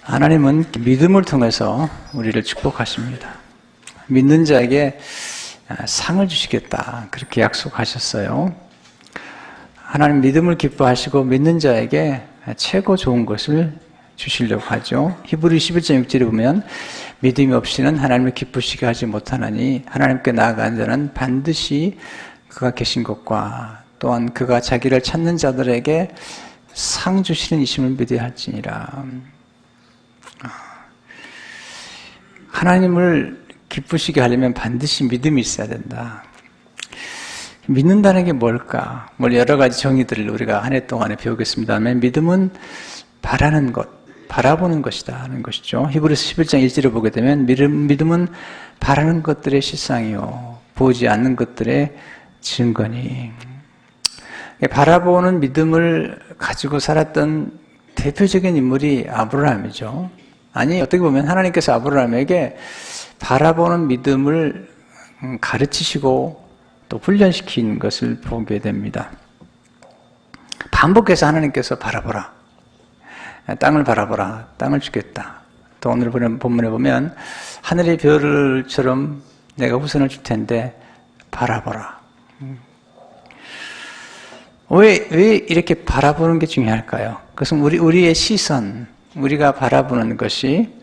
하나님은 믿음을 통해서 우리를 축복하십니다. 믿는 자에게 상을 주시겠다, 그렇게 약속하셨어요. 하나님 믿음을 기뻐하시고 믿는 자에게 최고 좋은 것을 주시려고 하죠. 히브리 11장 6절에 보면 믿음이 없이는 하나님을 기쁘시게 하지 못하나니 하나님께 나아가는 자는 반드시 그가 계신 것과 또한 그가 자기를 찾는 자들에게 상 주시는 이심을 믿어야 할지니라. 하나님을 기쁘시게 하려면 반드시 믿음이 있어야 된다. 믿는다는 게 뭘까? 여러 가지 정의들을 우리가 한 해 동안에 배우겠습니다만, 믿음은 바라는 것, 바라보는 것이다 하는 것이죠. 히브리서 11장 1절을 보게 되면 믿음은 바라는 것들의 실상이요 보지 않는 것들의 증거니. 바라보는 믿음을 가지고 살았던 대표적인 인물이 아브라함이죠. 아니, 어떻게 보면 하나님께서 아브라함에게 바라보는 믿음을 가르치시고 또 훈련시킨 것을 보게 됩니다. 반복해서 하나님께서 바라보라, 땅을 바라보라, 땅을 주겠다. 또 오늘 본문에 보면 하늘의 별처럼 내가 후손을 줄 텐데 바라보라. 왜 이렇게 바라보는 게 중요할까요? 그것은 우리의 시선, 우리가 바라보는 것이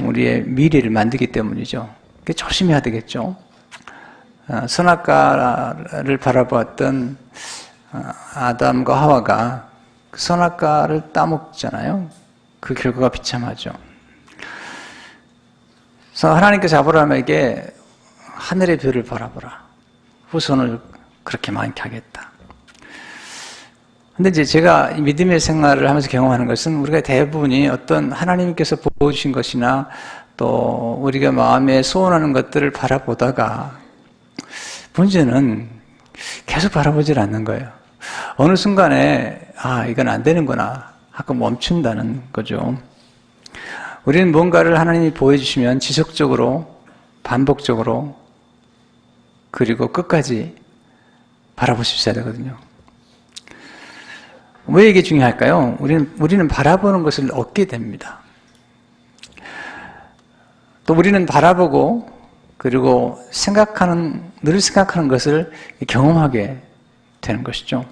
우리의 미래를 만들기 때문이죠. 조심해야 되겠죠. 선악과를 바라보았던 아담과 하와가 선악과를 따먹잖아요. 그 결과가 비참하죠. 그래서 하나님께서 아브라함에게 하늘의 별을 바라보라, 후손을 그렇게 많게 하겠다. 근데 이제 제가 믿음의 생활을 하면서 경험하는 것은 우리가 대부분이 어떤 하나님께서 보여주신 것이나 또 우리가 마음에 소원하는 것들을 바라보다가 문제는 계속 바라보질 않는 거예요. 어느 순간에 이건 안 되는구나 하고 멈춘다는 거죠. 우리는 뭔가를 하나님이 보여주시면 지속적으로, 반복적으로, 그리고 끝까지 바라볼 수 있어야 되거든요. 왜 이게 중요할까요? 우리는 바라보는 것을 얻게 됩니다. 또 우리는 바라보고 그리고 늘 생각하는 것을 경험하게 되는 것이죠.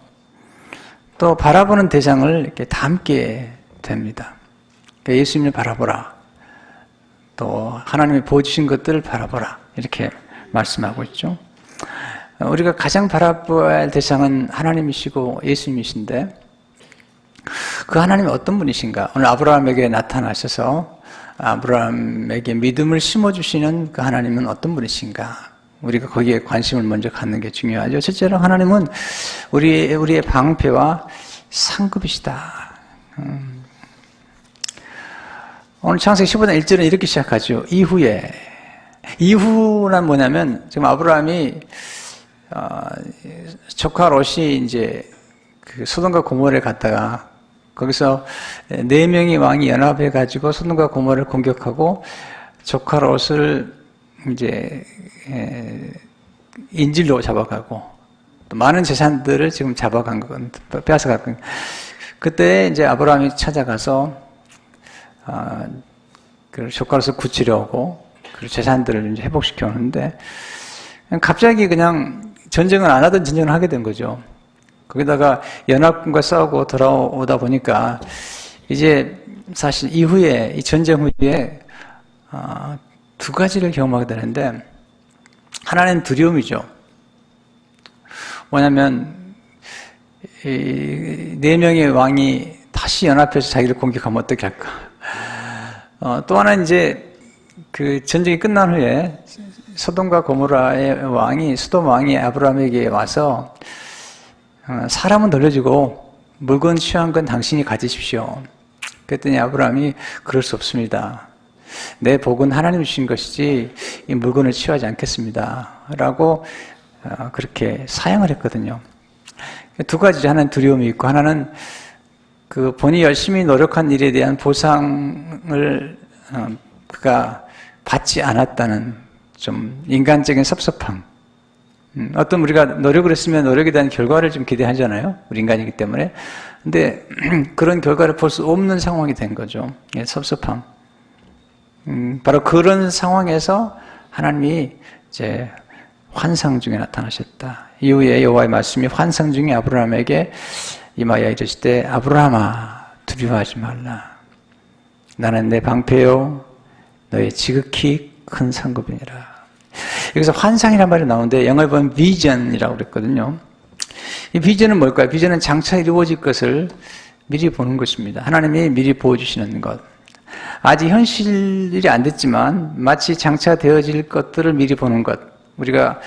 또 바라보는 대상을 이렇게 담게 됩니다. 그러니까 예수님을 바라보라, 또 하나님이 보여주신 것들을 바라보라, 이렇게 말씀하고 있죠. 우리가 가장 바라봐야 할 대상은 하나님이시고 예수님이신데, 그 하나님이 어떤 분이신가? 오늘 아브라함에게 나타나셔서 아브라함에게 믿음을 심어주시는 그 하나님은 어떤 분이신가? 우리가 거기에 관심을 먼저 갖는 게 중요하죠. 실제로 하나님은 우리의 방패와 상급이시다. 오늘 창세기 15장 1절은 이렇게 시작하죠. 이후란 뭐냐면, 지금 아브라함이 조카 롯이 이제 그 소돔과 고모라에 갔다가 거기서 4명의 왕이 연합해 가지고 소돔과 고모라를 공격하고 조카 롯을 이제 인질로 잡아가고 또 많은 재산들을 지금 잡아간 건 빼앗아간. 그때 이제 아브라함이 찾아가서 그 조카 롯을 구치려 오고 그 재산들을 이제 회복시켜 오는데, 갑자기 그냥 전쟁을 안 하던 전쟁을 하게 된 거죠. 거기다가 연합군과 싸우고 돌아오다 보니까 이제 사실 이후에, 이 전쟁 후에 2가지를 경험하게 되는데, 하나는 두려움이죠. 뭐냐면 4명의 왕이 다시 연합해서 자기를 공격하면 어떻게 할까? 또 하나는 이제 그 전쟁이 끝난 후에 소돔과 고모라의 왕이, 소돔 왕이 아브라함에게 와서 사람은 돌려주고 물건 취한 건 당신이 가지십시오. 그랬더니 아브라함이 그럴 수 없습니다. 내 복은 하나님 주신 것이지 이 물건을 취하지 않겠습니다. 라고 그렇게 사양을 했거든요. 2가지죠. 하나는 두려움이 있고, 하나는 그 본인이 열심히 노력한 일에 대한 보상을 그가 받지 않았다는 좀 인간적인 섭섭함. 어떤 우리가 노력을 했으면 노력에 대한 결과를 좀 기대하잖아요. 우리 인간이기 때문에. 근데 그런 결과를 볼 수 없는 상황이 된 거죠. 예, 섭섭함. 바로 그런 상황에서 하나님이 이제 환상 중에 나타나셨다. 이후에 여호와의 말씀이 환상 중에 아브라함에게 임하여 이르실 때 아브라함아 두려워하지 말라. 나는 내 방패요 너의 지극히 큰 상급이니라. 여기서 환상이라는 말이 나오는데 영어에 보면 비전이라고 그랬거든요. 이 비전은 뭘까요? 비전은 장차 이루어질 것을 미리 보는 것입니다. 하나님이 미리 보여주시는 것. 아직 현실이 안 됐지만 마치 장차 되어질 것들을 미리 보는 것. 우리가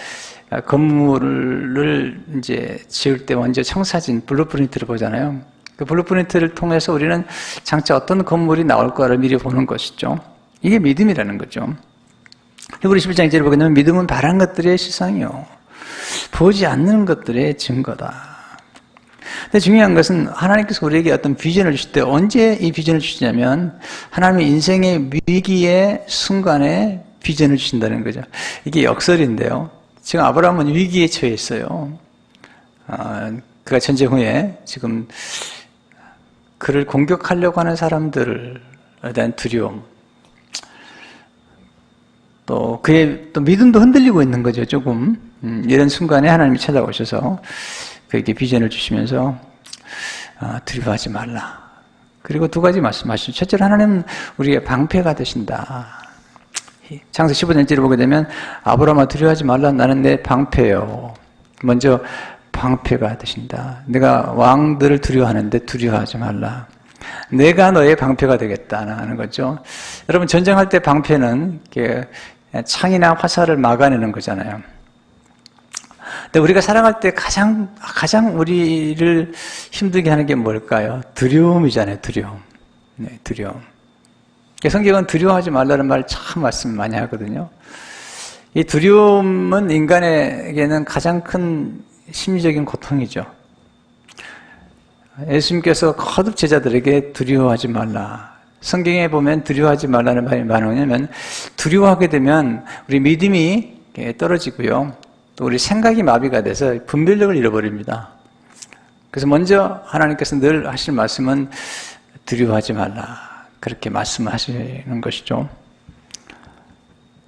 건물을 이제 지을 때 먼저 청사진, 블루프린트를 보잖아요. 그 블루프린트를 통해서 우리는 장차 어떤 건물이 나올 거를 미리 보는 것이죠. 이게 믿음이라는 거죠. 히브리 11장 1절을 보게 되면 믿음은 바란 것들의 실상이요 보지 않는 것들의 증거다. 근데 중요한 것은 하나님께서 우리에게 어떤 비전을 주실 때 언제 이 비전을 주시냐면 하나님의 인생의 위기의 순간에 비전을 주신다는 거죠. 이게 역설인데요. 지금 아브라함은 위기에 처해 있어요. 그가 전쟁 후에 지금 그를 공격하려고 하는 사람들에 대한 두려움, 또 그의 또 믿음도 흔들리고 있는 거죠. 조금 이런 순간에 하나님이 찾아오셔서 그에게 비전을 주시면서 두려워하지 말라. 그리고 두 가지 말씀하시죠. 첫째로 하나님은 우리의 방패가 되신다. 창세 15장 1절을 보게 되면 아브라함아 두려워하지 말라. 나는 내 방패요. 먼저 방패가 되신다. 내가 왕들을 두려워하는데 두려워하지 말라. 내가 너의 방패가 되겠다는 거죠. 여러분 전쟁할 때 방패는 창이나 화살을 막아내는 거잖아요. 근데 우리가 살아갈 때 가장 우리를 힘들게 하는 게 뭘까요? 두려움이잖아요. 두려움. 네, 두려움. 성경은 두려워하지 말라는 말 참 말씀 많이 하거든요. 이 두려움은 인간에게는 가장 큰 심리적인 고통이죠. 예수님께서 거듭 제자들에게 두려워하지 말라. 성경에 보면 두려워하지 말라는 말이 뭐냐면 두려워하게 되면 우리 믿음이 떨어지고요. 또 우리 생각이 마비가 돼서 분별력을 잃어버립니다. 그래서 먼저 하나님께서 늘 하실 말씀은 두려워하지 말라. 그렇게 말씀하시는 것이죠.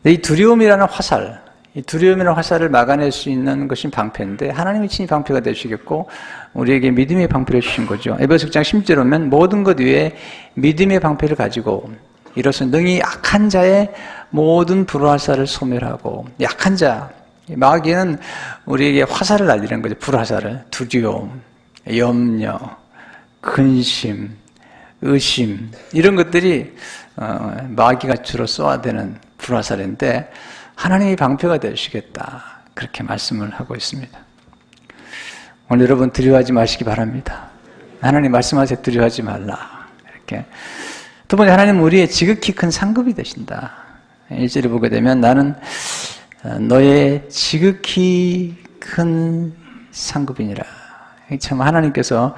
이 두려움이라는 화살, 이 두려움이라는 화살을 막아낼 수 있는 것이 방패인데 하나님이 친히 방패가 되시겠고 우리에게 믿음의 방패를 주신 거죠. 에베소 6장 10절에 보면 모든 것 위에 믿음의 방패를 가지고 이로써 능히 악한 자의 모든 불화살을 소멸하고 약한 자, 마귀는 우리에게 화살을 날리는 거죠. 불화살을. 두려움, 염려, 근심, 의심 이런 것들이 마귀가 주로 쏘아대는 불화살인데 하나님이 방패가 되시겠다. 그렇게 말씀을 하고 있습니다. 오늘 여러분 두려워하지 마시기 바랍니다. 하나님 말씀하세요. 두려워하지 말라. 이렇게. 두 번째 하나님은 우리의 지극히 큰 상급이 되신다. 1절을 보게 되면 나는 너의 지극히 큰 상급이니라. 참 하나님께서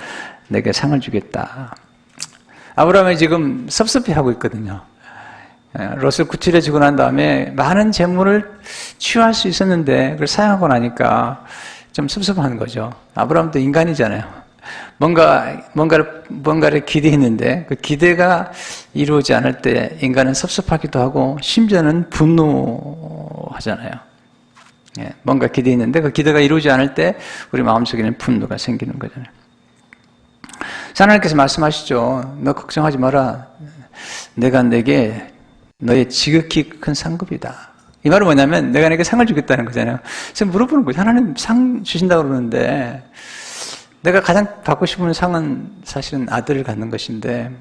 내게 상을 주겠다. 아브라함이 지금 섭섭해하고 있거든요. 롯을 구출해 주고 난 다음에 많은 재물을 취할 수 있었는데 그걸 사용하고 나니까 좀 섭섭한 거죠. 아브라함도 인간이잖아요. 뭔가를 기대했는데 그 기대가 이루어지지 않을 때 인간은 섭섭하기도 하고 심지어는 분노하잖아요. 뭔가 기대했는데 그 기대가 이루어지지 않을 때 우리 마음속에는 분노가 생기는 거잖아요. 하나님께서 말씀하시죠. 너 걱정하지 마라. 내가 내게 너의 지극히 큰 상급이다. 이 말은 뭐냐면 내가 내게 상을 주겠다는 거잖아요. 그래서 물어보는 거죠. 하나님 상 주신다고 그러는데 내가 가장 받고 싶은 상은 사실은 아들을 갖는 것인데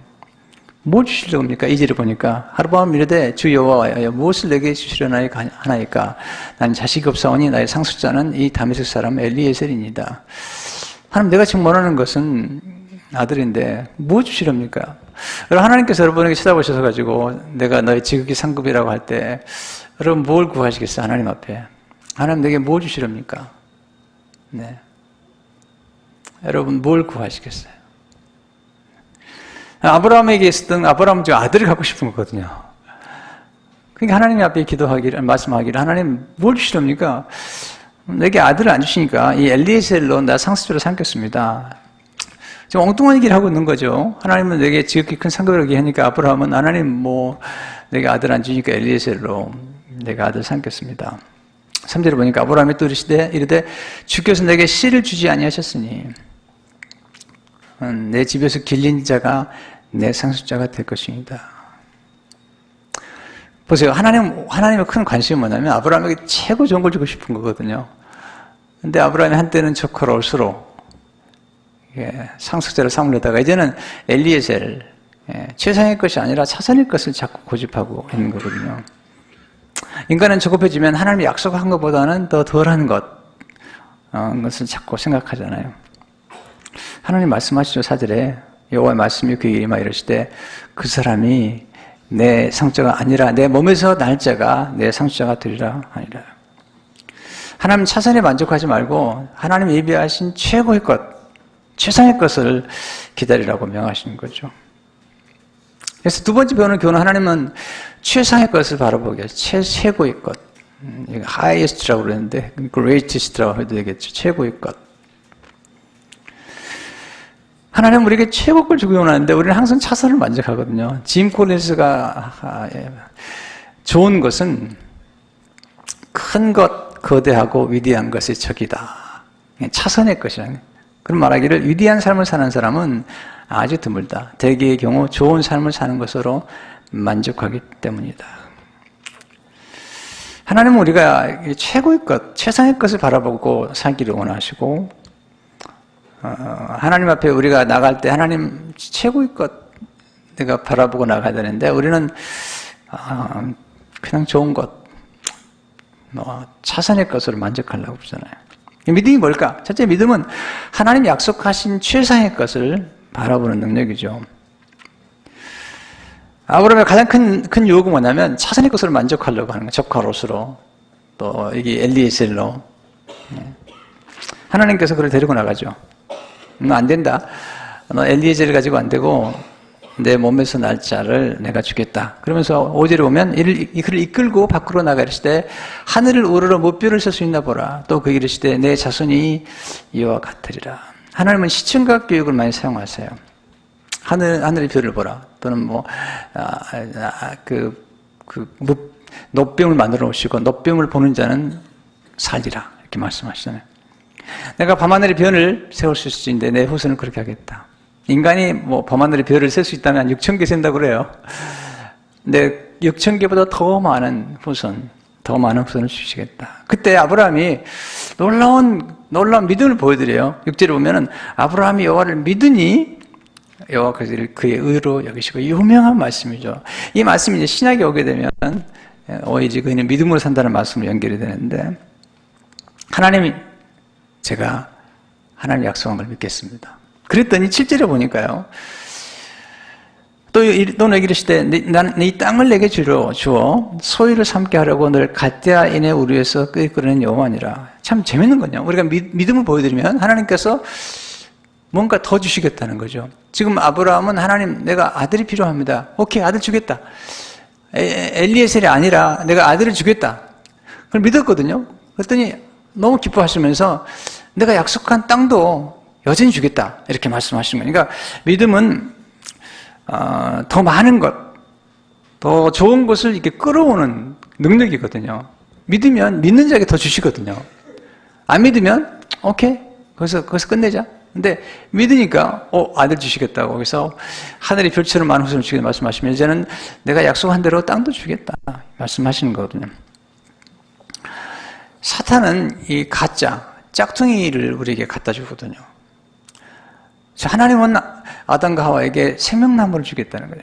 뭘 주시려고 합니까? 2절을 보니까 하룻밤 이르되 주 여호와여 무엇을 내게 주시려나 하나이까 나는 자식이 없사오니 나의 상속자는 이 다메섹 사람 엘리에셀이니이다. 하나님 내가 지금 원하는 것은 아들인데 뭐 주시렵니까? 하나님께서 여러분에게 쳐다보셔서 가지고 내가 너의 지극히 상급이라고 할 때 여러분 뭘 구하시겠어요? 하나님 앞에 하나님 내게 뭘 주시렵니까? 네. 여러분 뭘 구하시겠어요? 아브라함에게 있었던 아브라함은 지금 아들을 갖고 싶은 거거든요. 그러니까 하나님 앞에 기도하기를 말씀하기를 하나님 뭘 주시렵니까? 내게 아들을 안 주시니까 이 엘리에셀로 나 상속자로 삼겠습니다. 지금 엉뚱한 얘기를 하고 있는 거죠. 하나님은 내게 지극히 큰 상급을 얘기하니까 아브라함은 하나님 뭐 내게 아들 안 주니까 엘리에셀로 내가 아들 삼겠습니다. 3절에 보니까 아브라함이 또 이르되 주께서 내게 씨를 주지 아니하셨으니 내 집에서 길린 자가 내 상속자가 될 것입니다. 보세요. 하나님의 큰 관심이 뭐냐면 아브라함에게 최고 좋은 걸 주고 싶은 거거든요. 근데 아브라함이 한때는 조카로 올수록 상속자를 삼으려다가 이제는 엘리에셀, 최상의 것이 아니라 차선의 것을 자꾸 고집하고 있는 거거든요. 인간은 조급해지면 하나님이 약속한 것보다는 더 덜한 것을 자꾸 생각하잖아요. 하나님 말씀하시죠. 4절에 여호와의 말씀이 그에게 임하 이르시되 그 사람이 내 상속자가 아니라 내 몸에서 날 자가 내 상속자가 되리라 하니라. 하나님 차선에 만족하지 말고 하나님 예비하신 최고의 것, 최상의 것을 기다리라고 명하시는 거죠. 그래서 두 번째 배우는 교훈은 하나님은 최상의 것을 바라보게 해서 최고의 것, highest라고 그랬는데 greatest라고 해도 되겠죠. 최고의 것. 하나님은 우리에게 최고 걸 주고 원하는데 우리는 항상 차선을 만족하거든요. 짐 콜린스가 좋은 것은 큰 것, 거대하고 위대한 것의 적이다. 차선의 것이라. 그런 말하기를 위대한 삶을 사는 사람은 아주 드물다. 대개의 경우 좋은 삶을 사는 것으로 만족하기 때문이다. 하나님은 우리가 최고의 것, 최상의 것을 바라보고 살기를 원하시고 하나님 앞에 우리가 나갈 때 하나님 최고의 것 내가 바라보고 나가야 되는데 우리는 그냥 좋은 것, 차선의 것으로 만족하려고 그러잖아요. 믿음이 뭘까? 첫째, 믿음은 하나님 약속하신 최상의 것을 바라보는 능력이죠. 아브라함의 가장 큰 유혹은 뭐냐면 차선의 것으로 만족하려고 하는 거예요. 조카로서로 또 여기 엘리에셀로 하나님께서 그를 데리고 나가죠. 너 안 된다. 너 엘리에셀을 가지고 안 되고 내 몸에서 날 자를 내가 주겠다. 그러면서 5절에 보면 그를 이끌고 밖으로 나가 이르시되 하늘을 우러러 무뼈를 셀 수 있나 보라. 또 그 이르시되 내 자손이 이와 같으리라. 하나님은 시청각 교육을 많이 사용하세요. 하늘의 별을 보라. 또는 놋병을 만들어 오시고 놋병을 보는 자는 살리라. 이렇게 말씀하시잖아요. 내가 밤하늘의 별을 세울 수 있는데 내 후손은 그렇게 하겠다. 인간이 밤하늘의 별을 셀 수 있다면 6,000개 센다고 그래요. 근데 6,000개보다 더 많은 후손을 주시겠다. 그때 아브라함이 놀라운 믿음을 보여드려요. 6절에 보면은 아브라함이 여호와를 믿으니 여호와께서 그의 의로 여기시고 유명한 말씀이죠. 이 말씀이 이제 신약에 오게 되면 오히려 그는 믿음으로 산다는 말씀으로 연결이 되는데 제가 하나님 약속한 걸 믿겠습니다. 그랬더니 7절에 보니까요. 또 내게 이르시되 나는 이 땅을 내게 주어 소유를 삼게 하려고 늘 갈대아인의 우리에서 끌어낸 여호와니라. 참 재밌는 거냐. 우리가 믿음을 보여드리면 하나님께서 뭔가 더 주시겠다는 거죠. 지금 아브라함은 하나님 내가 아들이 필요합니다. 오케이 아들 주겠다. 엘리에셀이 아니라 내가 아들을 주겠다. 그걸 믿었거든요. 그랬더니 너무 기뻐하시면서 내가 약속한 땅도 여전히 주겠다. 이렇게 말씀하시는 거예요. 그러니까 믿음은 더 많은 것, 더 좋은 것을 이렇게 끌어오는 능력이거든요. 믿으면 믿는 자에게 더 주시거든요. 안 믿으면 오케이 거기서 끝내자. 근데 믿으니까 아들 주시겠다고 거기서 하늘의 별처럼 많은 후손을 주겠다 말씀하시면 이제는 내가 약속한 대로 땅도 주겠다 말씀하시는 거거든요. 사탄은 이 가짜 짝퉁이를 우리에게 갖다 주거든요. 하나님은 아담과 하와에게 생명나무를 주겠다는 거예요.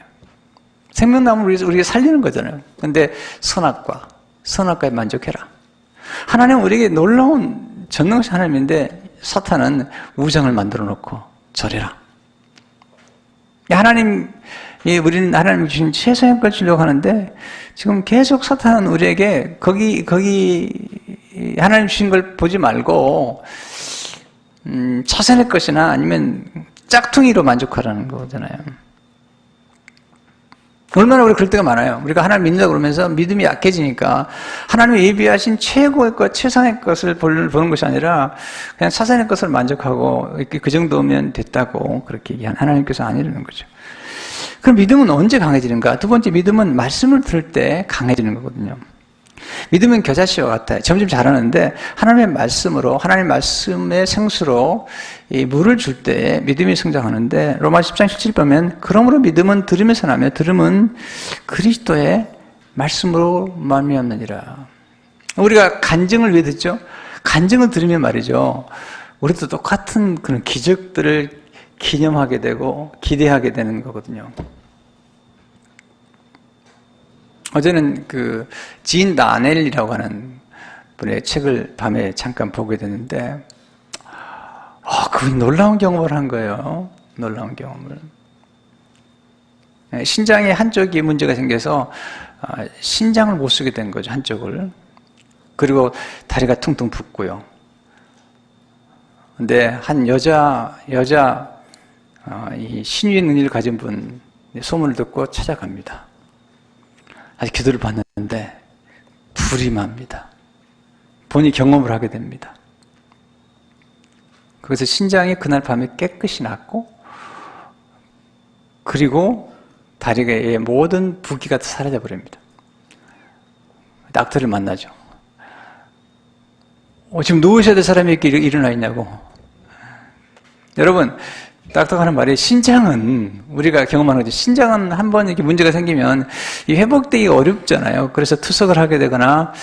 생명나무를 우리가 살리는 거잖아요. 근데 선악과에 만족해라. 하나님은 우리에게 놀라운 전능하신 하나님인데 사탄은 우상을 만들어 놓고 절해라. 우리는 하나님이 주신 최선의 걸 주려고 하는데 지금 계속 사탄은 우리에게 거기 하나님 주신 걸 보지 말고 차선의 것이나 아니면 짝퉁이로 만족하라는 거잖아요. 얼마나 우리 그럴 때가 많아요. 우리가 하나님 믿는다 그러면서 믿음이 약해지니까 하나님이 예비하신 최고의 것, 최상의 것을 보는 것이 아니라 그냥 사선의 것을 만족하고 그 정도면 됐다고 그렇게 얘기한 하나님께서 아니라는 거죠. 그럼 믿음은 언제 강해지는가? 두 번째, 믿음은 말씀을 들을 때 강해지는 거거든요. 믿음은 겨자씨와 같아요. 점점 자라는데 하나님의 말씀으로, 하나님의 말씀의 생수로 이 물을 줄 때 믿음이 성장하는데 로마 10장 17절 보면 그러므로 믿음은 들으면서 나며 들음은 그리스도의 말씀으로 말미암느니라. 우리가 간증을 왜 듣죠? 간증을 들으면 말이죠. 우리도 똑같은 그런 기적들을 기념하게 되고 기대하게 되는 거거든요. 어제는 그 진 나넬이라고 하는 분의 책을 밤에 잠깐 보게 됐는데, 그분이 놀라운 경험을 한 거예요. 놀라운 경험을. 신장의 한쪽이 문제가 생겨서 신장을 못 쓰게 된 거죠, 한쪽을. 그리고 다리가 퉁퉁 붓고요. 근데 한 이 신유의 능력을 가진 분 소문을 듣고 찾아갑니다. 아직 기도를 받는데 불이 납니다. 본인이 경험을 하게 됩니다. 그래서 신장이 그날 밤에 깨끗이 났고, 그리고 다리의 모든 부기가 사라져 버립니다. 닥터를 만나죠. 지금 누우셔야 될 사람이 이렇게 일어나 있냐고. 여러분, 닥터가 하는 말이, 신장은 우리가 경험하는 거죠. 신장은 한번 이렇게 문제가 생기면 이 회복되기 어렵잖아요. 그래서 투석을 하게 되거나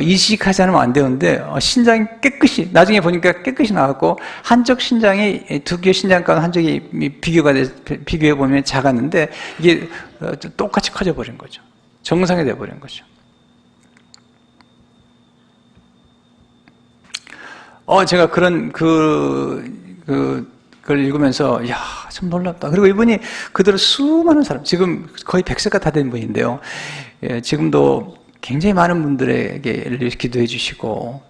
이식하지 않으면 안 되는데, 신장이 깨끗이, 나중에 보니까 깨끗이 나왔고, 한쪽 신장이 두 개의 신장 가운데 한쪽이 비교해 보면 작았는데 이게 똑같이 커져 버린 거죠. 정상이 돼 버린 거죠. 제가 그걸 읽으면서, 이야, 참 놀랍다. 그리고 이분이 그대로 수많은 사람, 지금 거의 100세가 다 된 분인데요. 지금도 굉장히 많은 분들에게 기도해 주시고,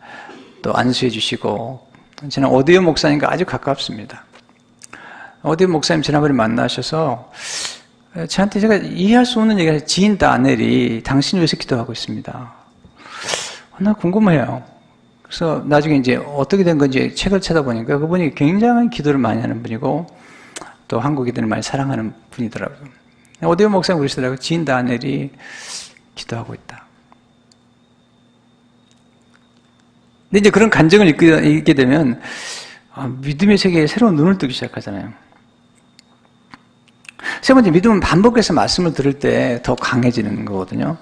또 안수해 주시고, 저는 오디오 목사님과 아주 가깝습니다. 오디오 목사님 지난번에 만나셔서, 저한테 제가 이해할 수 없는 얘기가, 지인 다넬이 당신을 위해서 기도하고 있습니다. 나 궁금해요. 그래서 나중에 이제 어떻게 된 건지 책을 찾아보니까 그분이 굉장히 기도를 많이 하는 분이고 또 한국인들을 많이 사랑하는 분이더라고요. 오디오 목사님 그러시더라고요. 지인 다넬이 기도하고 있다. 근데 이제 그런 간증을 읽게 되면 믿음의 세계에 새로운 눈을 뜨기 시작하잖아요. 세 번째, 믿음은 반복해서 말씀을 들을 때 더 강해지는 거거든요.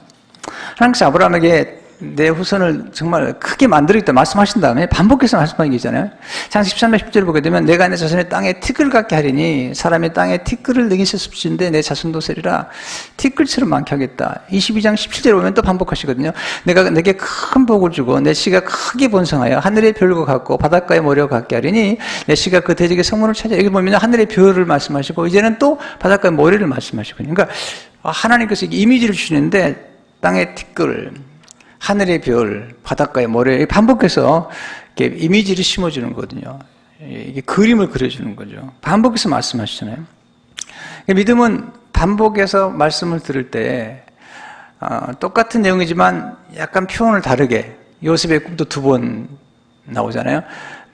하나님께서 아브라함에게 내 후손을 정말 크게 만들겠다 말씀하신 다음에 반복해서 말씀하는 게 있잖아요. 창세기 13장 10절을 보게 되면 내가 내 자손의 땅에 티끌 같게 하리니 사람의 땅에 티끌을 내기실 습진데 내 자손도 세리라 티끌처럼 많게 하겠다. 22장 17절을 보면 또 반복하시거든요. 내가 내게 큰 복을 주고 내 씨가 크게 번성하여 하늘의 별과 같고 바닷가의 모래와 같게 하리니 내 씨가 그 대적의 성문을 찾아. 여기 보면 하늘의 별을 말씀하시고 이제는 또 바닷가의 모래를 말씀하시거든요. 그러니까 하나님께서 이미지를 주시는데 땅의 티끌, 하늘의 별, 바닷가의 모래, 반복해서 이렇게 이미지를 심어주는 거거든요. 이게 그림을 그려주는 거죠. 반복해서 말씀하시잖아요. 믿음은 반복해서 말씀을 들을 때 똑같은 내용이지만 약간 표현을 다르게, 요셉의 꿈도 2번 나오잖아요.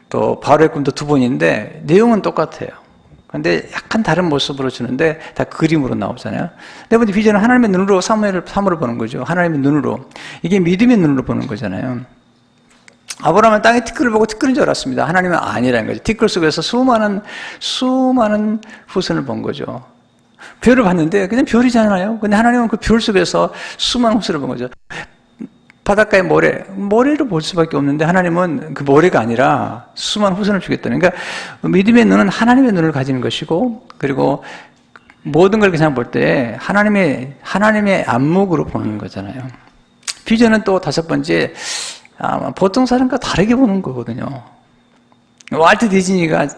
또 바로의 꿈도 2번인데 내용은 똑같아요. 근데 약간 다른 모습으로 주는데 다 그림으로 나오잖아요. 네 번째 비전은 하나님의 눈으로 사무엘을 보는 거죠. 하나님의 눈으로. 이게 믿음의 눈으로 보는 거잖아요. 아브라함은 땅에 티끌을 보고 티끌인 줄 알았습니다. 하나님은 아니라는 거죠. 티끌 속에서 수많은 후손을 본 거죠. 별을 봤는데 그냥 별이잖아요. 근데 하나님은 그 별 속에서 수많은 후손을 본 거죠. 바닷가의 모래를 볼 수밖에 없는데 하나님은 그 모래가 아니라 수많은 후손을 주겠다는. 그러니까 믿음의 눈은 하나님의 눈을 가지는 것이고, 그리고 모든 걸 그냥 볼 때 하나님의 안목으로 보는 거잖아요. 비전은 또 5번째, 보통 사람과 다르게 보는 거거든요. 월트 디즈니가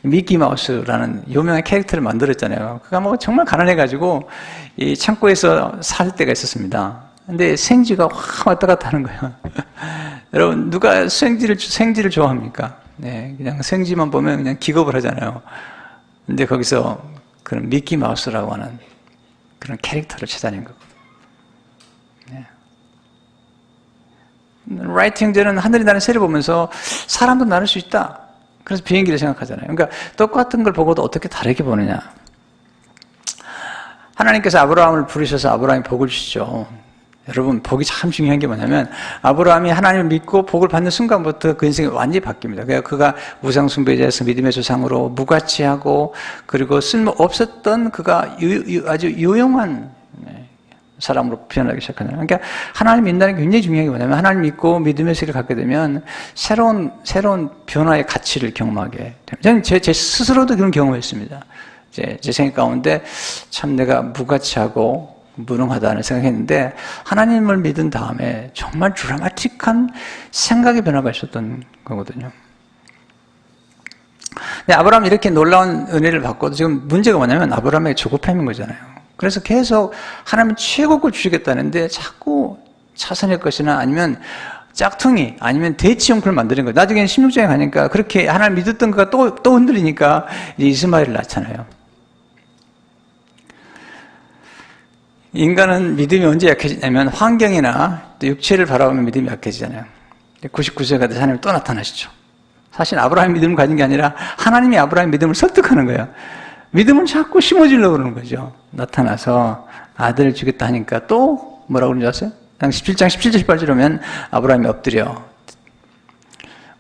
미키 마우스라는 유명한 캐릭터를 만들었잖아요. 그가 뭐 정말 가난해가지고 이 창고에서 살 때가 있었습니다. 근데 생쥐가 확 왔다 갔다 하는 거예요. 여러분, 누가 생쥐를 좋아합니까? 네, 그냥 생쥐만 보면 그냥 기겁을 하잖아요. 근데 거기서 그런 미키 마우스라고 하는 그런 캐릭터를 찾아낸 거거든요. 네. 라이트 형제는 하늘이 나는 새를 보면서 사람도 나눌 수 있다. 그래서 비행기를 생각하잖아요. 그러니까 똑같은 걸 보고도 어떻게 다르게 보느냐. 하나님께서 아브라함을 부르셔서 아브라함이 복을 주시죠. 여러분, 복이 참 중요한 게 뭐냐면 아브라함이 하나님을 믿고 복을 받는 순간부터 그 인생이 완전히 바뀝니다. 그러니까 그가 우상숭배자에서 믿음의 조상으로 무가치하고 그리고 쓸모없었던 그가 아주 유용한 사람으로 변하기 시작하잖아요. 그러니까 하나님 믿는다는 게 굉장히 중요한 게 뭐냐면 하나님 믿고 믿음의 세를 갖게 되면 새로운 변화의 가치를 경험하게 됩니다. 저는 제 스스로도 그런 경험을 했습니다. 제 생각 가운데 참 내가 무가치하고 무능하다는 생각했는데 하나님을 믿은 다음에 정말 드라마틱한 생각의 변화가 있었던 거거든요. 근데 아브라함이 이렇게 놀라운 은혜를 받고도 지금 문제가 뭐냐면 아브라함의 조급함인 거잖아요. 그래서 계속 하나님은 최고 걸 주시겠다는데 자꾸 차선의 것이나 아니면 짝퉁이 아니면 대치 형편을 만드는 거예요. 나중에 16장에 가니까 그렇게 하나님 믿었던 거가 또 흔들리니까 이제 이스마엘을 낳잖아요. 인간은 믿음이 언제 약해지냐면 환경이나 또 육체를 바라보면 믿음이 약해지잖아요. 99세가 돼서 하나님이 또 나타나시죠. 사실 아브라함이 믿음을 가진 게 아니라 하나님이 아브라함 믿음을 설득하는 거예요. 믿음은 자꾸 심어지려고 그러는 거죠. 나타나서 아들을 주겠다 하니까 또 뭐라고 그러는지 아세요? 17장 17절 18절 오면 아브라함이 엎드려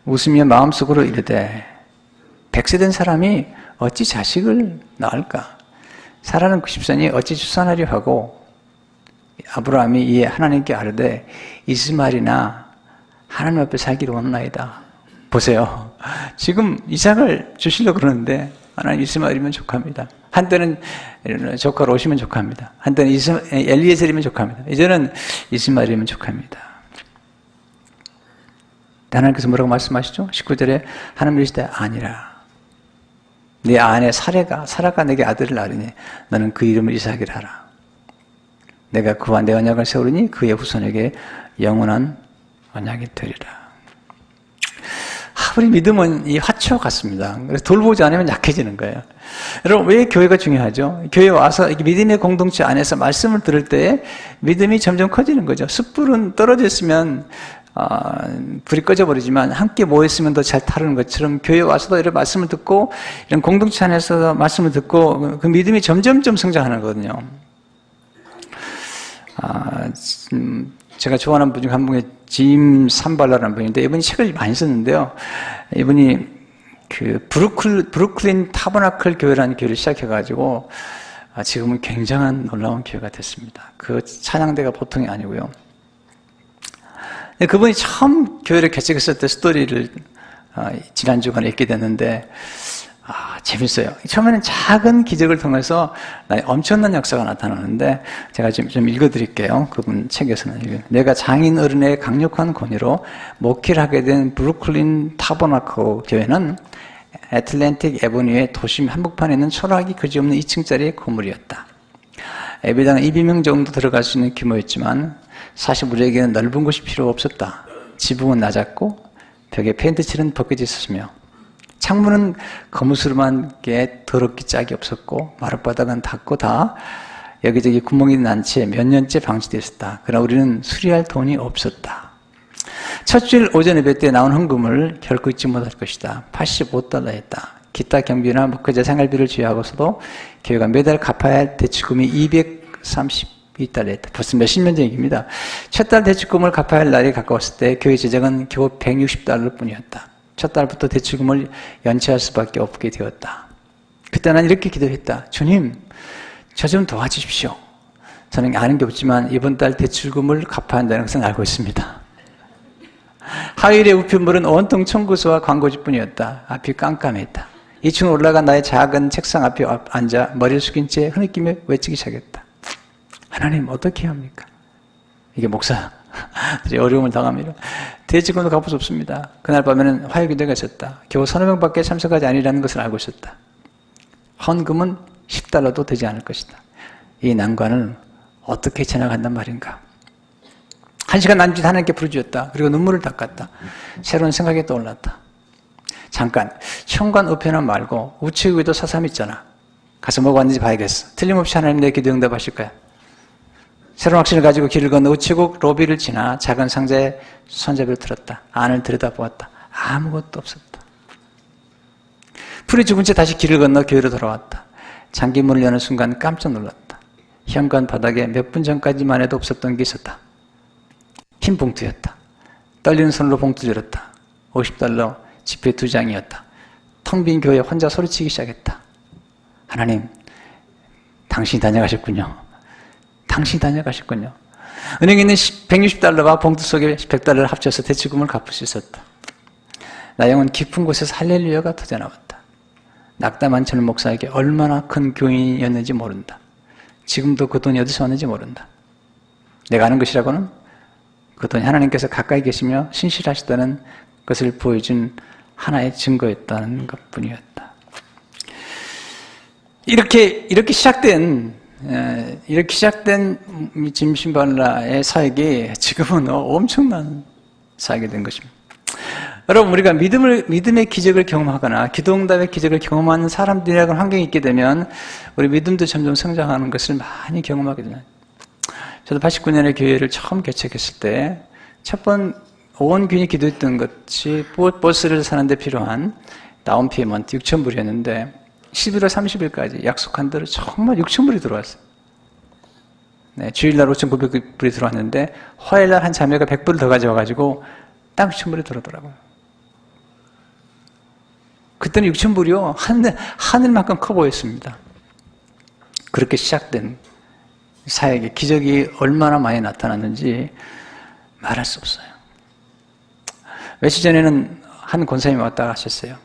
웃으며 마음속으로 이르되 100세 된 사람이 어찌 자식을 낳을까? 사라는 90세니 어찌 출산하려 하고 아브라함이 이에 하나님께 아뢰되 이스마엘이나 하나님 앞에 살기를 원하나이다. 보세요. 지금 이삭을 주시려고 그러는데 하나님 이스마엘이면 족합니다. 한때는 조카로 오시면 족합니다. 한때는 엘리에셀이면 족합니다. 이제는 이스마엘이면 족합니다. 하나님께서 뭐라고 말씀하시죠? 19절에 하나님 이르시되 아니라 네 아내 사라가 내게 아들을 낳으리니 너는 그 이름을 이삭이라 하라. 내가 그와 내 언약을 세우리니 그의 후손에게 영원한 언약이 되리라. 우리 믿음은 이 화초 같습니다. 그래서 돌보지 않으면 약해지는 거예요. 여러분, 왜 교회가 중요하죠? 교회 와서 믿음의 공동체 안에서 말씀을 들을 때 믿음이 점점 커지는 거죠. 숯불은 떨어져 있으면 불이 꺼져버리지만 함께 모였으면 더 잘 타르는 것처럼 교회 와서도 이런 말씀을 듣고 이런 공동체 안에서 말씀을 듣고 그 믿음이 점점점 성장하는 거거든요. 제가 좋아하는 분 중 한 분이 짐 삼발라라는 분인데 이분이 책을 많이 썼는데요. 이분이 그 브루클린 타버나클 교회라는 교회를 시작해가지고 지금은 굉장한 놀라운 교회가 됐습니다. 그 찬양대가 보통이 아니고요. 그분이 처음 교회를 개척했을 때 스토리를 지난주간에 읽게 됐는데 재밌어요. 처음에는 작은 기적을 통해서 엄청난 역사가 나타나는데 제가 좀 읽어드릴게요. 그분 책에서는 내가 장인 어른의 강력한 권유로 목회를 하게 된 브루클린 타버나클 교회는 애틀랜틱 애버뉴의 도심 한복판에 있는 초라하기 그지없는 2층짜리 건물이었다. 예배당은 200명 정도 들어갈 수 있는 규모였지만 사실 우리에게는 넓은 곳이 필요 없었다. 지붕은 낮았고 벽에 페인트 칠은 벗겨져 있었으며 창문은 거무스름한 게 더럽기 짝이 없었고 마룻바닥은 닫고 다 여기저기 구멍이 난 채 몇 년째 방치되어 있었다. 그러나 우리는 수리할 돈이 없었다. 첫 주일 오전 예배 때 나온 헌금을 결코 잊지 못할 것이다. 85달러였다. 기타 경비나 목회자 생활비를 제외하고서도 교회가 매달 갚아야 할 대출금이 232달러였다. 벌써 몇십 년 전 얘기입니다. 첫 달 대출금을 갚아야 할 날이 가까웠을 때 교회 재정은 겨우 160달러 뿐이었다. 첫 달부터 대출금을 연체할 수밖에 없게 되었다. 그때 난 이렇게 기도했다. 주님, 저 좀 도와주십시오. 저는 아는 게 없지만 이번 달 대출금을 갚아야 한다는 것은 알고 있습니다. 하율의 우편물은 온통 청구서와 광고지뿐이었다. 앞이 깜깜했다. 2층 올라간 나의 작은 책상 앞에 앉아 머리를 숙인 채 흐느끼며 외치기 시작했다. 하나님, 어떻게 해야 합니까? 이게 목사 어려움을 당합니다. 대지금도 갚을 수 없습니다. 그날 밤에는 화요기도가 있었다. 겨우 서너 명밖에 참석하지 아니라는 것을 알고 있었다. 헌금은 10달러도 되지 않을 것이다. 이 난관을 어떻게 지나간단 말인가. 1시간 남짓 하나님께 부르짖었다. 그리고 눈물을 닦았다. 새로운 생각이 떠올랐다. 잠깐, 현관 우편함 말고 우체국에도 사삼 있잖아. 가서 뭐가 왔는지 봐야겠어. 틀림없이 하나님 내 기도 응답하실 거야. 새로운 확신을 가지고 길을 건너 우체국 로비를 지나 작은 상자에 손잡이를 들었다. 안을 들여다보았다. 아무것도 없었다. 풀이 죽은 채 다시 길을 건너 교회로 돌아왔다. 잠긴문을 여는 순간 깜짝 놀랐다. 현관 바닥에 몇 분 전까지만 해도 없었던 게 있었다. 흰 봉투였다. 떨리는 손으로 봉투 열었다. $50 지폐 2장이었다. 텅 빈 교회에 혼자 소리치기 시작했다. 하나님, 당신이 다녀가셨군요. 당신이 다녀가셨군요. 은행에 있는 $160와 봉투 속에 $100를 합쳐서 대출금을 갚을 수 있었다. 나 영혼 깊은 곳에서 할렐루야가 터져나왔다. 낙담한 전 목사에게 얼마나 큰 교인이었는지 모른다. 지금도 그 돈이 어디서 왔는지 모른다. 내가 아는 것이라고는 그 돈이 하나님께서 가까이 계시며 신실하시다는 것을 보여준 하나의 증거였다는 것뿐이었다. 이렇게 시작된 짐 신발라의 사역이 지금은 엄청난 사역이 된 것입니다. 여러분, 우리가 믿음의 기적을 경험하거나 기도응답의 기적을 경험하는 사람들이라는 환경이 있게 되면 우리 믿음도 점점 성장하는 것을 많이 경험하게 됩니다. 저도 89년에 교회를 처음 개척했을 때 첫 번 온 교인이 기도했던 것이 버스를 사는데 필요한 다운 페이먼트 6,000불이었는데 11월 30일까지 약속한 대로 정말 6,000불이 들어왔어요. 네, 주일날 5,900불이 들어왔는데 화요일날 한 자매가 100불을 더 가져와가지고 딱 6,000불이 들어오더라고요. 그때는 6,000불이요 하늘만큼 커 보였습니다. 그렇게 시작된 사역의 기적이 얼마나 많이 나타났는지 말할 수 없어요. 며칠 전에는 한 권사님이 왔다 가셨어요.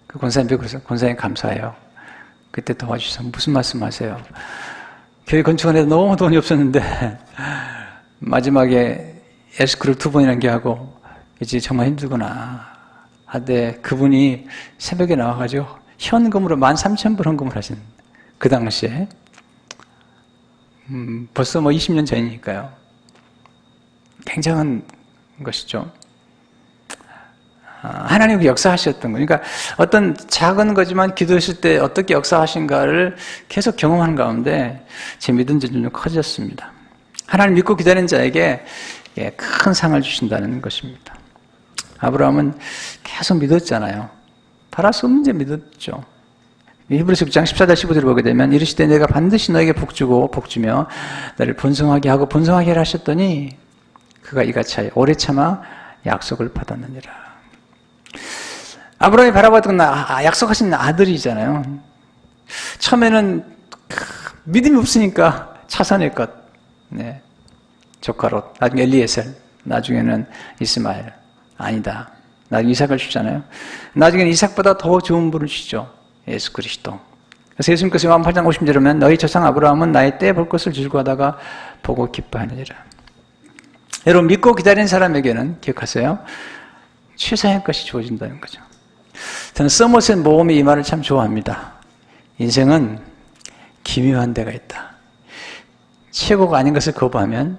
그 권사님께 그래서 권사님 감사해요. 그때 도와주셔서 무슨 말씀하세요? 교회 건축하는데 너무 돈이 없었는데 마지막에 에스크를 2번이나 연기하고 이제 정말 힘들구나 하되 그분이 새벽에 나와가지고 현금으로 13,000불 헌금을 하신 그 당시에 벌써 20년 전이니까요. 굉장한 것이죠. 하나님이 역사하셨던 거. 그러니까 어떤 작은 거지만 기도했을 때 어떻게 역사하신가를 계속 경험하는 가운데 제 믿음도 점점 커졌습니다. 하나님 믿고 기다리는 자에게 큰 상을 주신다는 것입니다. 아브라함은 계속 믿었잖아요. 바랄 수 없는지 믿었죠. 히브리서 9장 14절 15절을 보게 되면 이르시되 내가 반드시 너에게 복주고 복주며 너를 번성하게 하고 번성하게 하라 하셨더니 그가 이같이 오래 참아 약속을 받았느니라. 아브라함이 바라봤던 건 약속하신 아들이잖아요. 처음에는 믿음이 없으니까 차선의 것, 네. 조카 롯, 나중에 엘리에셀, 나중에는 이스마엘. 아니다. 나중에 이삭을 주잖아요. 나중에는 이삭보다 더 좋은 분을 주죠. 예수 그리스도. 그래서 예수님께서 요한 8장 50절에 보면 너희 조상 아브라함은 나의 때 볼 것을 즐거워하다가 보고 기뻐하느니라. 여러분 믿고 기다리는 사람에게는 기억하세요. 최상의 것이 주어진다는 거죠. 저는 서머셋 모험이 이 말을 참 좋아합니다. 인생은 기묘한 데가 있다. 최고가 아닌 것을 거부하면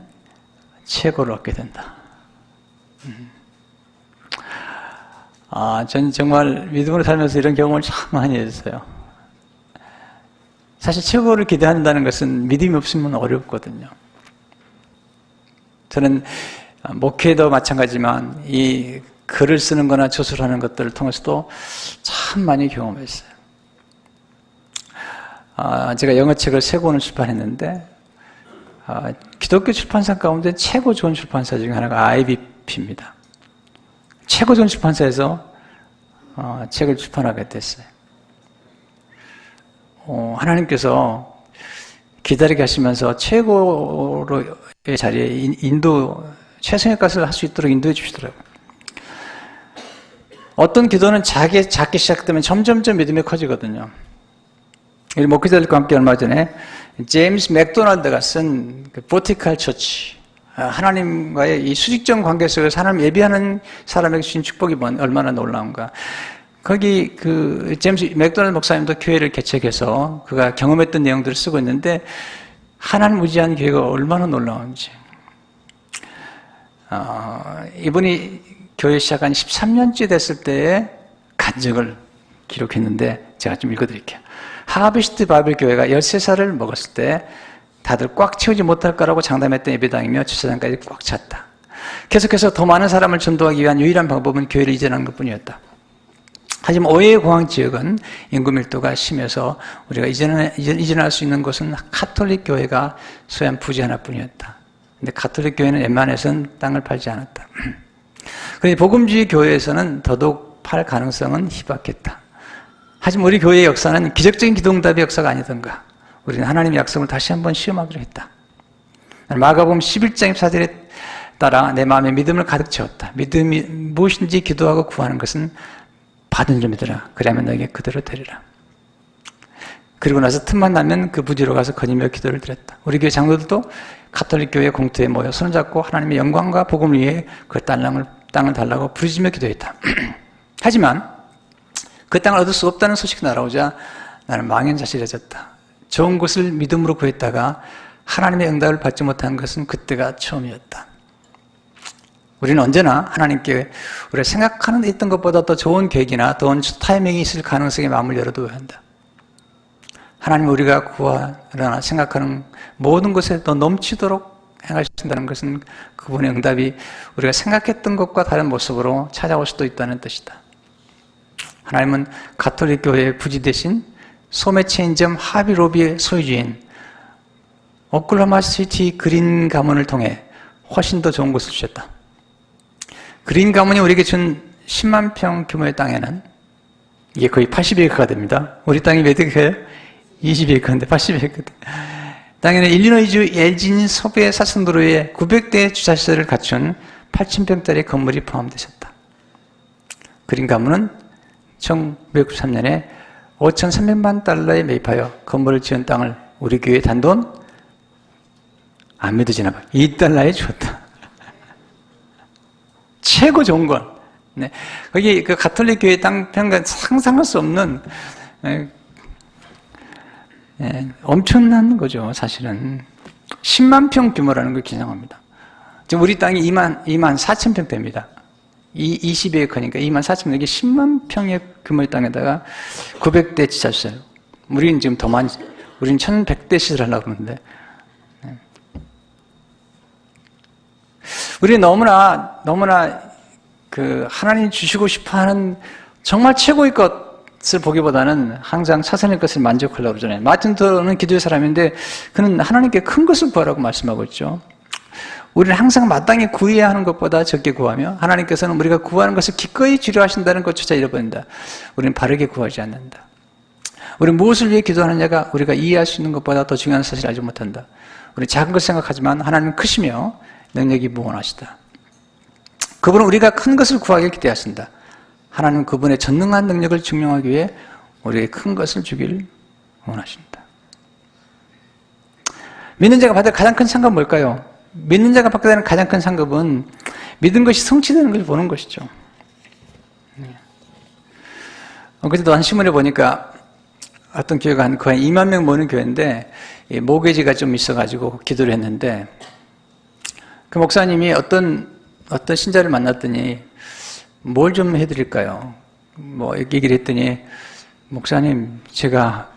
최고를 얻게 된다. 전 정말 믿음으로 살면서 이런 경험을 참 많이 했어요. 사실 최고를 기대한다는 것은 믿음이 없으면 어렵거든요. 저는 목회도 마찬가지지만 이 글을 쓰는 거나 저술하는 것들을 통해서도 참 많이 경험했어요. 제가 영어책을 3권을 출판했는데 기독교 출판사 가운데 최고 좋은 출판사 중에 하나가 IBP입니다. 최고 좋은 출판사에서 책을 출판하게 됐어요. 하나님께서 기다리게 하시면서 최고의 자리에 최선의 것을 할 수 있도록 인도해 주시더라고요. 어떤 기도는 작게 시작되면 점점점 믿음이 커지거든요. 우리 목회자들과 함께 얼마 전에 제임스 맥도날드가 쓴 버티컬 처치, 하나님과의 이 수직적 관계 속에서 하나님 예비하는 사람에게 주신 축복이 얼마나 놀라운가. 거기 제임스 맥도날드 목사님도 교회를 개척해서 그가 경험했던 내용들을 쓰고 있는데 하나님 무지한 교회가 얼마나 놀라운지. 이분이 교회 시작한 13년째 됐을 때의 간증을 기록했는데 제가 좀 읽어드릴게요. 하비스트 바벨 교회가 13살을 먹었을 때 다들 꽉 채우지 못할 거라고 장담했던 예배당이며 주차장까지 꽉 찼다. 계속해서 더 많은 사람을 전도하기 위한 유일한 방법은 교회를 이전하는 것뿐이었다. 하지만 오해의 공항 지역은 인구 밀도가 심해서 우리가 이전할 수 있는 곳은 가톨릭 교회가 소유한 부지 하나뿐이었다. 근데 가톨릭 교회는 웬만해서는 땅을 팔지 않았다. 그런데 복음주의 교회에서는 더더욱 팔 가능성은 희박했다. 하지만 우리 교회의 역사는 기적적인 기도응답의 역사가 아니던가. 우리는 하나님의 약속을 다시 한번 시험하기로 했다. 마가복음 11장 24절에 따라 내 마음에 믿음을 가득 채웠다. 믿음이 무엇인지 기도하고 구하는 것은 받은 줄 믿으라. 그러면 너에게 그대로 되리라. 그리고 나서 틈만 나면 그 부지로 가서 거니며 기도를 드렸다. 우리 교회 장로들도 가톨릭 교회 공터에 모여 손을 잡고 하나님의 영광과 복음을 위해 그 땅을 달라고 부르짖며 기도했다. 하지만 그 땅을 얻을 수 없다는 소식이 날아오자 나는 망연자실해졌다. 좋은 곳을 믿음으로 구했다가 하나님의 응답을 받지 못한 것은 그때가 처음이었다. 우리는 언제나 하나님께 우리가 생각하는 있던 것보다 더 좋은 계획이나 더 타이밍이 있을 가능성에 마음을 열어둬야 한다. 하나님 우리가 구하거나 생각하는 모든 것에 더 넘치도록 행하신다는 것은 그분의 응답이 우리가 생각했던 것과 다른 모습으로 찾아올 수도 있다는 뜻이다. 하나님은 가톨릭 교회의 부지 대신 소매 체인점 하비로비의 소유주인 오클라호마 시티 그린 가문을 통해 훨씬 더 좋은 곳을 주셨다. 그린 가문이 우리에게 준 10만 평 규모의 땅에는 이게 거의 80에이커가 됩니다. 우리 땅이 몇 에이커예요? 20에이커인데 80에이커. 땅에는 일리노이주 엘진 서부의 사선도로에 900대의 주차시설을 갖춘 8,000평짜리 건물이 포함되셨다. 그린 가문은 1993년에 5,300만 달러에 매입하여 건물을 지은 땅을 우리 교회에 단돈 안 믿어지나 봐. 2달러에 주었다. 최고 좋은 건. 네. 거기 그 가톨릭 교회 땅 평가 상상할 수 없는 엄청난 거죠, 사실은. 10만 평 규모라는 걸 기상합니다. 지금 우리 땅이 2만 4천 평대입니다. 20에이커니까 2만 4천 평, 이게 10만 평의 규모의 땅에다가 900대 지하시설. 우리는 지금 더 많이, 우리는 1,100대 시설 하려고 그러는데. 우리 너무나 그 하나님 주시고 싶어 하는 정말 최고의 것을 보기보다는 항상 차선의 것을 만족하려고 그러잖아요. 마틴 루터는 기도의 사람인데 그는 하나님께 큰 것을 구하라고 말씀하고 있죠. 우리는 항상 마땅히 구해야 하는 것보다 적게 구하며 하나님께서는 우리가 구하는 것을 기꺼이 주려 하신다는 것조차 잃어버린다. 우리는 바르게 구하지 않는다. 우리는 무엇을 위해 기도하느냐가 우리가 이해할 수 있는 것보다 더 중요한 사실을 알지 못한다. 우리는 작은 것을 생각하지만 하나님은 크시며 능력이 무한하시다. 그분은 우리가 큰 것을 구하길 기대하신다. 하나님은 그분의 전능한 능력을 증명하기 위해 우리에게 큰 것을 주길 원하신다. 믿는 자가 받을 가장 큰 상급은 뭘까요? 믿는 자가 받게 되는 가장 큰 상급은 믿은 것이 성취되는 것을 보는 것이죠. 그때도 한 신문에 보니까 어떤 교회가 한 거의 2만 명 모는 교회인데 모계지가 좀 있어가지고 기도를 했는데 그 목사님이 어떤 신자를 만났더니 뭘 좀 해드릴까요? 뭐 얘기를 했더니 목사님 제가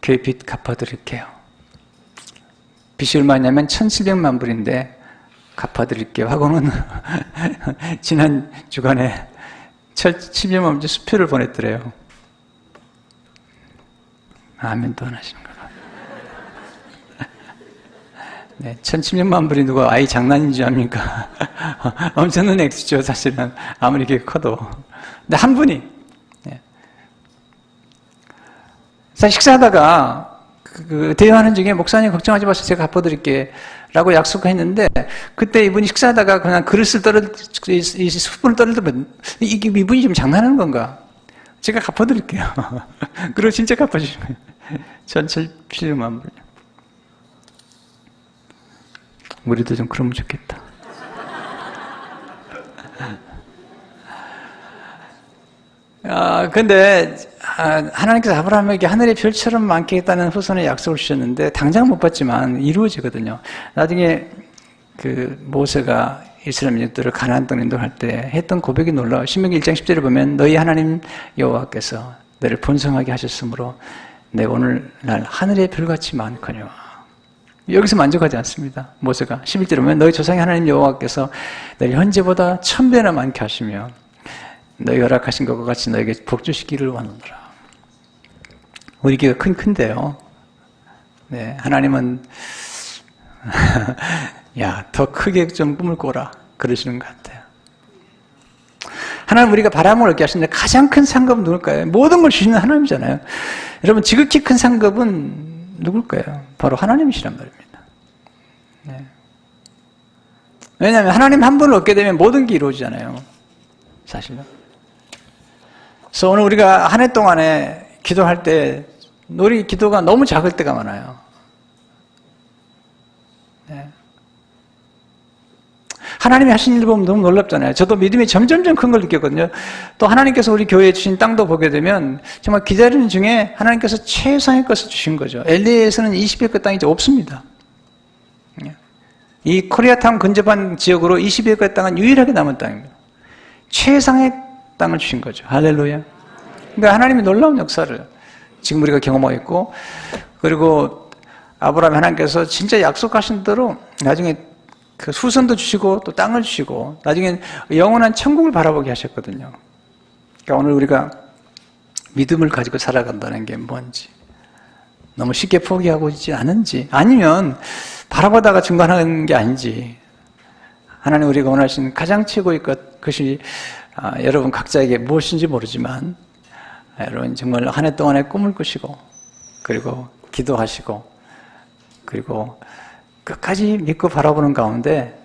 교회 빚 갚아드릴게요. 빚이 얼마냐면 1,700만 불인데 갚아드릴게요 하고는 지난 주간에 1,700만 불 수표를 보냈더래요. 아멘도 안 하시는 거예요. 네, 1,700만 불이 누가 아이 장난인 줄 압니까? 엄청난 액수죠, 사실은. 아무리 이렇게 커도. 근데 한 분이, 네. 식사하다가, 대화하는 중에 목사님 걱정하지 마세요. 제가 갚아드릴게. 라고 약속했는데, 그때 이분이 식사하다가 그냥 그릇을 스푼을 떨어뜨리면, 이분이 지금 장난하는 건가? 제가 갚아드릴게요. 그리고 진짜 갚아주시면. 1,700만 불. 우리도 좀 그러면 좋겠다. 근데 하나님께서 아브라함에게 하늘의 별처럼 많게 했다는 후손의 약속을 주셨는데 당장 못 받지만 이루어지거든요. 나중에 그 모세가 이스라엘 민족들을 가나안 땅 인도할 때 했던 고백이 놀라워. 신명기 1장 10절을 보면 너희 하나님 여호와께서 너를 번성하게 하셨으므로 내가 오늘날 하늘의 별같이 많거니와. 여기서 만족하지 않습니다. 모세가 11절에 보면 너희 조상의 하나님 여호와께서 너희 현재보다 1000배나 많게 하시며 너희 허락하신 것과 같이 너에게 복주시기를 원하노라. 우리 기가 큰데요. 네, 하나님은 야, 더 크게 좀 꿈을 꿔라 그러시는 것 같아요. 하나님 우리가 바람을 얻게 하시는데 가장 큰 상급은 누굴까요? 모든 걸 주시는 하나님이잖아요. 여러분 지극히 큰 상급은 누굴까요? 바로 하나님이시란 말입니다. 네. 왜냐하면 하나님 한 분을 얻게 되면 모든 게 이루어지잖아요. 사실은. 그래서 오늘 우리가 한 해 동안에 기도할 때 우리 기도가 너무 작을 때가 많아요. 네. 하나님이 하신 일 보면 너무 놀랍잖아요. 저도 믿음이 점점점 큰 걸 느꼈거든요. 또 하나님께서 우리 교회에 주신 땅도 보게 되면 정말 기다리는 중에 하나님께서 최상의 것을 주신 거죠. LA에서는 20일 것 땅이 없습니다. 이 코리아타운 근접한 지역으로 20일 것 땅은 유일하게 남은 땅입니다. 최상의 땅을 주신 거죠. 할렐루야. 그러니까 하나님이 놀라운 역사를 지금 우리가 경험하고 있고, 그리고 아브라함 하나님께서 진짜 약속하신 대로 나중에 그 후손도 주시고 또 땅을 주시고 나중에 영원한 천국을 바라보게 하셨거든요. 그러니까 오늘 우리가 믿음을 가지고 살아간다는 게 뭔지, 너무 쉽게 포기하고 있지 않은지, 아니면 바라보다가 중간하는 게 아닌지, 하나님 우리가 원하시는 가장 최고의 것이 여러분 각자에게 무엇인지 모르지만 여러분 정말 한 해 동안의 꿈을 꾸시고 그리고 기도하시고 그리고 끝까지 믿고 바라보는 가운데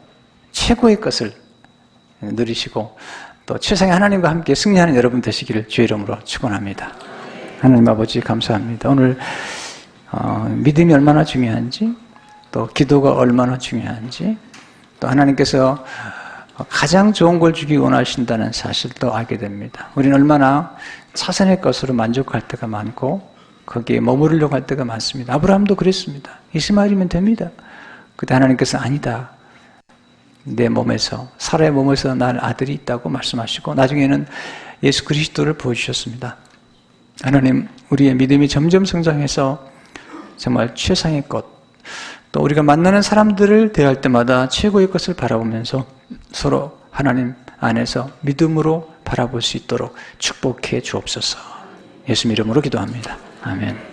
최고의 것을 누리시고 또 최상의 하나님과 함께 승리하는 여러분 되시기를 주의 이름으로 축원합니다. 하나님 아버지 감사합니다. 오늘 믿음이 얼마나 중요한지, 또 기도가 얼마나 중요한지, 또 하나님께서 가장 좋은 걸 주기 원하신다는 사실도 알게 됩니다. 우리는 얼마나 차선의 것으로 만족할 때가 많고 거기에 머무르려고 할 때가 많습니다. 아브라함도 그랬습니다. 이스마엘이면 됩니다. 그때 하나님께서 아니다. 내 몸에서, 사라의 몸에서 날 아들이 있다고 말씀하시고 나중에는 예수 그리스도를 보여주셨습니다. 하나님, 우리의 믿음이 점점 성장해서 정말 최상의 것, 또 우리가 만나는 사람들을 대할 때마다 최고의 것을 바라보면서 서로 하나님 안에서 믿음으로 바라볼 수 있도록 축복해 주옵소서. 예수 이름으로 기도합니다. 아멘.